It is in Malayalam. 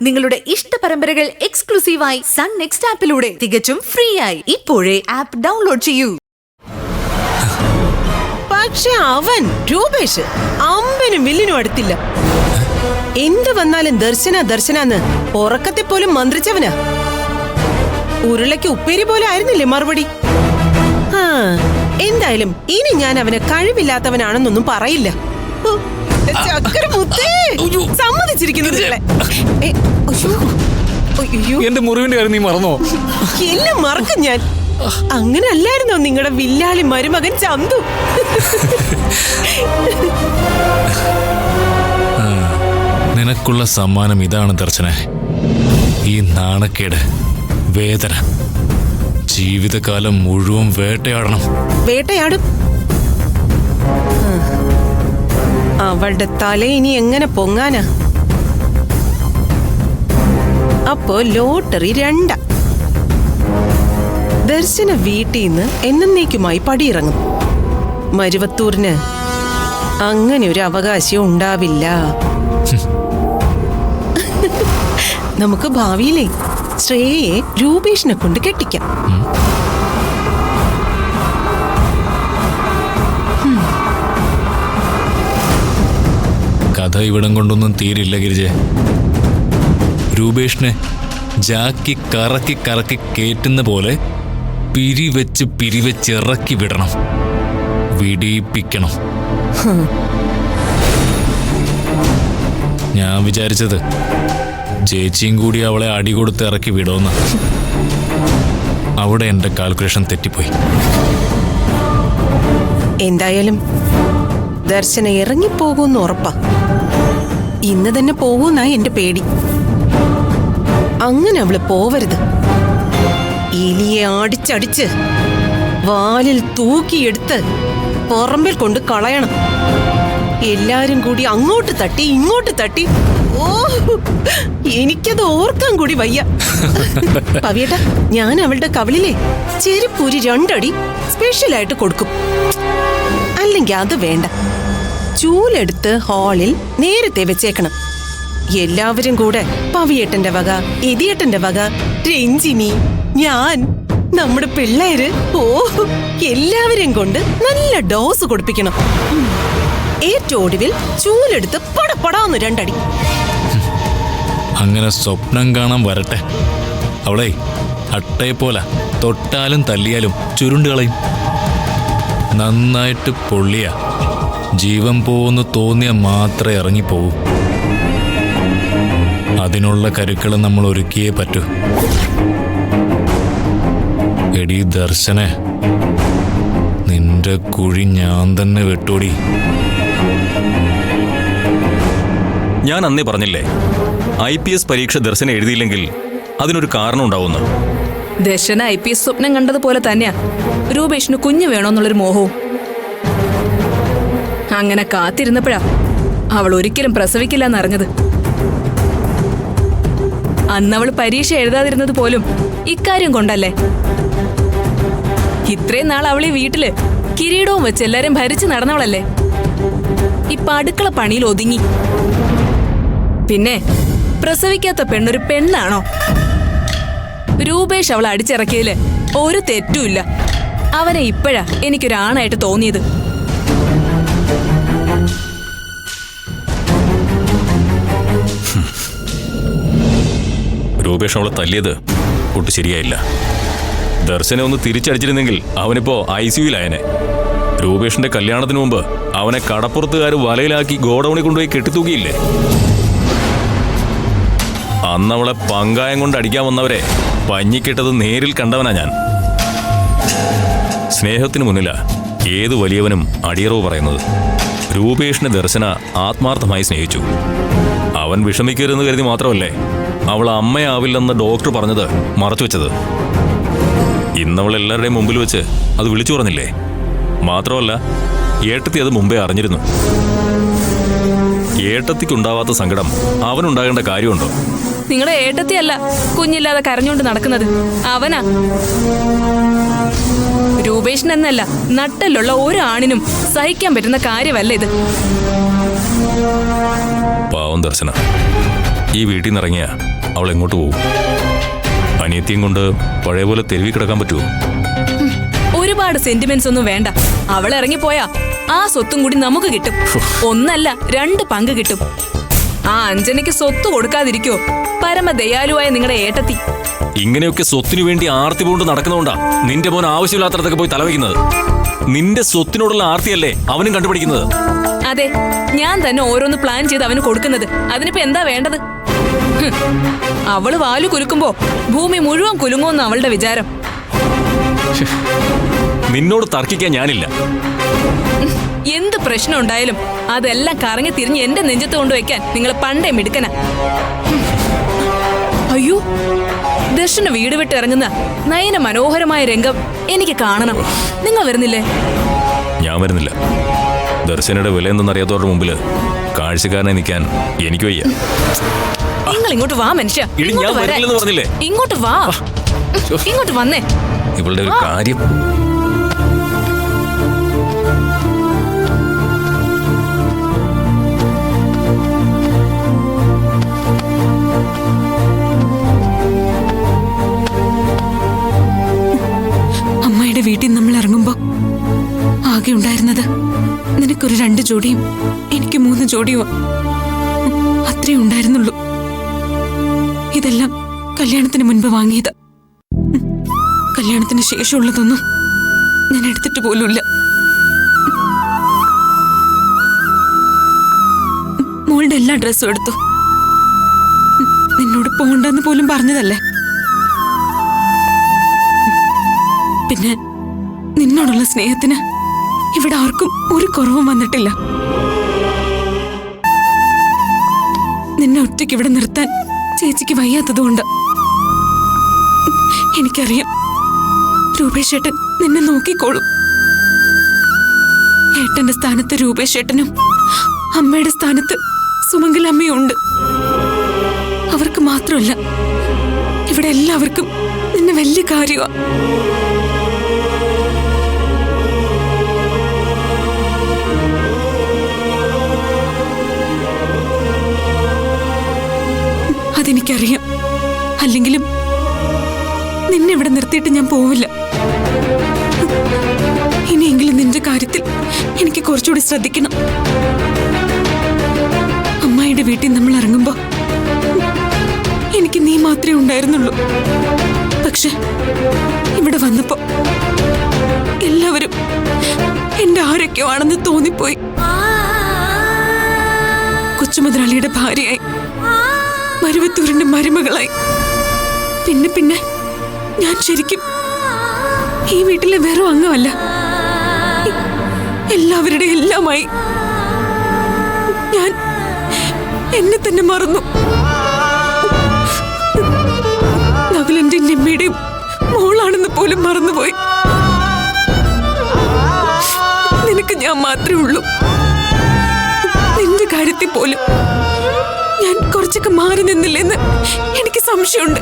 നിങ്ങളുടെ ഇഷ്ട പരമ്പരകൾ എക്സ്ക്ലൂസീവായി സൺ നെക്സ്റ്റ് ആപ്പിലൂടെ തികച്ചും ഫ്രീ ആയി. ഇപ്പോഴേ ആപ്പ് ഡൗൺലോഡ് ചെയ്യൂ. പക്ഷെ അവൻ രൂപേഷ് അമ്പനും വില്ലിനും അടുത്തില്ല. എന്ത് വന്നാലും ദർശനാന്ന് ഉറക്കത്തെ പോലും മന്ത്രിച്ചവനാ. ഉരുളയ്ക്ക് ഉപ്പേരി പോലെ ആയിരുന്നില്ലേ മറുപടി. എന്തായാലും ഇനി ഞാൻ അവനെ കഴിവില്ലാത്തവനാണെന്നൊന്നും പറയില്ല. സമ്മതിച്ചിരിക്കുന്നു. എന്റെ മുറിവിന്റെ കാര്യം നീ മറന്നോ? എല്ലാം മറക്കും ഞാൻ. അങ്ങനെ അല്ലായിരുന്നോ നിങ്ങളുടെ വില്ലാളി മരുമകൻ ചന്തു? നിനക്കുള്ള സമ്മാനം ഇതാണ് ദർശന. ഈ നാണക്കേട്, വേദന, ജീവിതകാലം മുഴുവൻ വേട്ടയാടണം. വേട്ടയാടും. അവളുടെ തല ഇനി എങ്ങനെ പൊങ്ങാനാ? അപ്പോ ലോട്ടറി 2. ദർശന വീട്ടിൽ നിന്ന് എന്നേക്കുമായി പടിയിറങ്ങും. മരുവത്തൂരിന് അങ്ങനെ ഒരു അവകാശം ഉണ്ടാവില്ല. നമുക്ക് ഭാവിയിലെ ശ്രേയയെ രൂപേഷിനെ കൊണ്ട് കെട്ടിക്കാം. കഥ ഇവിടം കൊണ്ടൊന്നും തീരില്ല ഗിരിജെ. രൂപേഷിനെ ജാക്കി കറക്കി കറക്കി കേറ്റുന്ന പോലെ പിരിവെച്ച് ഇറക്കി വിടണം, വിടിയിപ്പിക്കണം. ഞാൻ വിചാരിച്ചത് ചേച്ചിയും കൂടി അവളെ അടികൊടുത്ത് ഇറക്കി വിടുമെന്ന്. അവിടെ എന്റെ കാൽക്കുലേഷൻ തെറ്റിപ്പോയി. എന്തായാലും ദർശന ഇറങ്ങിപ്പോകുമെന്ന് ഉറപ്പാ. ഇന്ന് തന്നെ പോകുന്നായി എന്റെ പേടി. അങ്ങനെ അവള് പോവരുത്. എലിയെ അടിച്ചടിച്ച് വാലിൽ തൂക്കിയെടുത്ത് പറമ്പിൽ കൊണ്ട് കളയണം. എല്ലാരും കൂടി അങ്ങോട്ട് തട്ടി ഇങ്ങോട്ട് തട്ടി. ഓ, എനിക്കത് ഓർക്കാൻ കൂടി വയ്യ. പവിയേട്ടാ, ഞാൻ അവളുടെ കവിളിലെ ചെരുപ്പൂരി 2 അടി സ്പെഷ്യലായിട്ട് കൊടുക്കും. അല്ലെങ്കിൽ അത് വേണ്ട, ചൂലെടുത്ത് ഹാളിൽ നേരത്തെ വെച്ചേക്കണം. എല്ലാവരും കൂടെ പവിയേട്ടന്റെ വക, എതിയേട്ടന്റെ വക, രഞ്ജിനി, ഞാൻ, നമ്മുടെ പിള്ളേര്, ഓ എല്ലാവരെയും കൊണ്ട് നല്ല ഡോസ് കൊടുപ്പിക്കണം. ഏറ്റവും ഒടുവിൽ ചൂലെടുത്ത് പടപടാന്ന് 2 അടി. അങ്ങനെ സ്വപ്നം കാണാൻ വരട്ടെ. അവളെ അട്ടയെ പോലെ തൊട്ടാലും തല്ലിയാലും ചുരുണ്ടുകളയും. നന്നായിട്ട് പൊള്ളിയ ജീവൻ പോവെന്ന് തോന്നിയ മാത്രമേ ഇറങ്ങിപ്പോവൂ. അതിനുള്ള കരുക്കൾ നമ്മൾ ഒരുക്കിയേ പറ്റൂ. എടി ദർശനെ, നിന്റെ കുഴി ഞാൻ തന്നെ വെട്ടോടി. ഞാൻ അന്നേ പറഞ്ഞില്ലേ, IPS പരീക്ഷ ദർശന എഴുതിയില്ലെങ്കിൽ അതിനൊരു കാരണം ഉണ്ടാവുന്നു. ദർശന IPS സ്വപ്നം കണ്ടതുപോലെ തന്നെയാ രൂപേഷിന് കുഞ്ഞു വേണോന്നുള്ളൊരു മോഹവും. അങ്ങനെ കാത്തിരുന്നപ്പോഴാ അവൾ ഒരിക്കലും പ്രസവിക്കില്ല എന്നറിഞ്ഞത്. അന്നവൾ പരീക്ഷ എഴുതാതിരുന്നത് പോലും ഇക്കാര്യം കൊണ്ടല്ലേ. ഇത്രയും നാൾ അവളീ വീട്ടില് കിരീടവും വെച്ച് എല്ലാരും ഭരിച്ചു നടന്നവളല്ലേ. ഇപ്പൊ അടുക്കള പണിയിൽ ഒതുങ്ങി. പിന്നെ പ്രസവിക്കാത്ത പെണ്ണൊരു പെണ്ണാണോ? രൂപേഷ് അവളെ അടിച്ചിറക്കിയതില് ഒരു തെറ്റുമില്ല. അവനെ ഇപ്പോഴാ എനിക്കൊരാണായിട്ട് തോന്നിയത്. രൂപേഷ് അവളെ തല്ലിയത് ഒട്ടും ശരിയായില്ല. ദർശനെ ഒന്ന് തിരിച്ചടിച്ചിരുന്നെങ്കിൽ അവനിപ്പോ ICUലായനെ. രൂപേഷിന്റെ കല്യാണത്തിന് മുമ്പ് അവനെ കടപ്പുറത്തുകാർ വലയിലാക്കി ഗോഡൌണിൽ കൊണ്ടുപോയി കെട്ടിത്തൂക്കിയില്ലേ. അന്നവളെ പങ്കായം കൊണ്ട് അടിക്കാൻ വന്നവരെ പഞ്ഞിക്കെട്ടത് നേരിൽ കണ്ടവനാ ഞാൻ. സ്നേഹത്തിന് മുന്നിലാ ഏത് വലിയവനും അടിയറവ് പറയുന്നത്. രൂപേഷിനെ ദർശന ആത്മാർത്ഥമായി സ്നേഹിച്ചു. അവൻ വിഷമിക്കരുതെന്ന് കരുതി മാത്രമല്ലേ അവൾ അമ്മയാവില്ലെന്ന് ഡോക്ടർ പറഞ്ഞത് മറച്ചുവെച്ചത്. ഇന്നവൾ എല്ലാവരുടെയും മുമ്പിൽ വെച്ച് അത് വിളിച്ചു പറഞ്ഞില്ലേ. മാത്രമല്ല, ഏട്ടത്തി അത് മുമ്പേ അറിഞ്ഞിരുന്നു. ഏട്ടത്തിക്കുണ്ടാവാത്ത സങ്കടം അവനുണ്ടാകേണ്ട കാര്യമുണ്ടോ? നിങ്ങളുടെ ഏട്ടത്തിയല്ല കുഞ്ഞില്ലാതെ കരഞ്ഞുകൊണ്ട് നടക്കുന്നത്, അവനാ. രൂപേഷിനെന്നല്ല, നട്ടലുള്ള ഒരു ആണിനും സഹിക്കാൻ പറ്റുന്ന കാര്യമല്ല ഇത്. പാവം ദർശന. ഈ വീട്ടിൽ നിന്ന് ഇറങ്ങിയ അവൾ എങ്ങോട്ട് പോകും? അനിയത്തിയും കൊണ്ട് പഴയ പോലെ തെരുവി കിടക്കാൻ പറ്റുമോ? ഒരുപാട് സെന്റിമെന്റ്സ് ഒന്നും വേണ്ട. അവൾ ഇറങ്ങിപ്പോയാ ആ സ്വത്തും കൂടി നമുക്ക് കിട്ടും. ഒന്നല്ല 2 പങ്ക് കിട്ടും. ആ അഞ്ജനയ്ക്ക് സ്വത്ത് കൊടുക്കാതിരിക്കോ പരമദയാലുവായ നിങ്ങളുടെ ഏട്ടത്തി? ഇങ്ങനെയൊക്കെ സ്വത്തിനു വേണ്ടി ആർത്തി കൊണ്ട് നടക്കുന്നതുകൊണ്ടാ നിന്റെ മോൻ ആവശ്യമില്ലാത്തടത്തൊക്കെ പോയി തലവയ്ക്കുന്നത്. നിന്റെ സ്വത്തിനോടുള്ള ആർത്തിയല്ലേ അവനും കണ്ടുപിടിക്കുന്നത്. അതെ, ഞാൻ തന്നെ ഓരോന്ന് പ്ലാൻ ചെയ്ത് അവന് കൊടുക്കുന്നത്. അതിനിപ്പോ എന്താ വേണ്ടത്? അവള് വാലു കുലുക്കുമ്പോ ഭൂമി മുഴുവൻ കുലുങ്ങുമെന്ന് അവളുടെ വിചാരം. നിന്നോട് തർക്കിക്കാൻ ഞാനില്ല. എന്ത് പ്രശ്നം ഉണ്ടായാലും അതെല്ലാം കറങ്ങി തിരിഞ്ഞ് എന്റെ നെഞ്ചത്ത് കൊണ്ടുവയ്ക്കാൻ നിങ്ങൾ പണ്ടേ മിടുക്കനാ. അയ്യോ, ദർശന വീട് വിട്ട് ഇറങ്ങുന്ന നയന മനോഹരമായ രംഗം എനിക്ക് കാണണം. നിങ്ങൾ വരുന്നില്ലേ? ഞാൻ വരുന്നില്ല. ദർശനയുടെ വില എന്തെന്നറിയാത്തവരുടെ മുമ്പില് കാഴ്ചക്കാരനെ നിൽക്കാൻ എനിക്ക് വയ്യ. നിങ്ങൾ ഇങ്ങോട്ട് വാ മനുഷ്യ. ഇനി ഞാൻ വരില്ലെന്ന് പറഞ്ഞില്ലേ? ഇങ്ങോട്ട് വാ, ഇങ്ങോട്ട് വന്നേ. ഇവളുടെ ഒരു കാര്യം. അമ്മയുടെ വീട്ടിൽ നമ്മൾ ഇറങ്ങുമ്പോ ആകെ ഉണ്ടായിരുന്നത് നിനക്കൊരു 2 ജോഡിയും എനിക്ക് 3 ജോഡിയും. അത്രേ ഉണ്ടായിരുന്നുള്ളൂ. ഇതെല്ലാം കല്യാണത്തിന് മുൻപ് വാങ്ങിയത്. കല്യാണത്തിന് ശേഷമുള്ളതൊന്നും ഞാൻ എടുത്തിട്ട് പോലുമില്ല. മോളുടെ എല്ലാ ഡ്രസ്സും എടുത്തു. നിന്നോട് പോകണ്ടെന്ന് പോലും പറഞ്ഞതല്ലേ. പിന്നെ നിന്നോടുള്ള സ്നേഹത്തിന് ഇവിടെ ആർക്കും ഒരു കുറവും വന്നിട്ടില്ല. നിന്നെ ഒറ്റയ്ക്ക് ഇവിടെ നിർത്താൻ ചേച്ചിക്ക് വയ്യാത്തതുകൊണ്ട്. എനിക്കറിയാം രൂപേഷ് ഏട്ടൻ നിന്നെ നോക്കിക്കോളും. ഏട്ടന്റെ സ്ഥാനത്ത് രൂപേഷ് ഏട്ടനും അമ്മയുടെ സ്ഥാനത്ത് സുമംഗലമ്മയും ഉണ്ട്. അവർക്ക് മാത്രമല്ല, ഇവിടെ എല്ലാവർക്കും നിന്നെ വലിയ കാര്യമാ. അതെനിക്കറിയാം. അല്ലെങ്കിലും നിന്നെ ഇവിടെ നിർത്തിയിട്ട് ഞാൻ പോവില്ല. ഇനിയെങ്കിലും നിന്റെ കാര്യത്തിൽ എനിക്ക് കുറച്ചുകൂടി ശ്രദ്ധിക്കണം. അമ്മായിയുടെ വീട്ടിൽ നമ്മൾ ഇറങ്ങുമ്പോ എനിക്ക് നീ മാത്രമേ ഉണ്ടായിരുന്നുള്ളൂ. പക്ഷെ ഇവിടെ വന്നപ്പോ എല്ലാവരും എന്റെ ആരൊക്കെയോ ആണെന്ന് തോന്നിപ്പോയി. കൊച്ചുമുതലാളിയുടെ ഭാര്യയായി, മരുവത്തൂരിന്റെ മരുമകളായി, പിന്നെ ഞാൻ ശരിക്കും ഈ വീട്ടിലെ വെറും അംഗമല്ല, എല്ലാവരുടെ എല്ലാമായി. ഞാൻ എന്നെ തന്നെ മറന്നു. നകുലന്റെ നിമ്മയുടെയും മോളാണെന്ന് പോലും മറന്നുപോയി. നിനക്ക് ഞാൻ മാത്രമേ ഉള്ളൂ. നിന്റെ കാര്യത്തിൽ പോലും ഞാൻ കുറച്ചൊക്കെ മാറി നിന്നില്ലെന്ന് എനിക്ക് സംശയമുണ്ട്.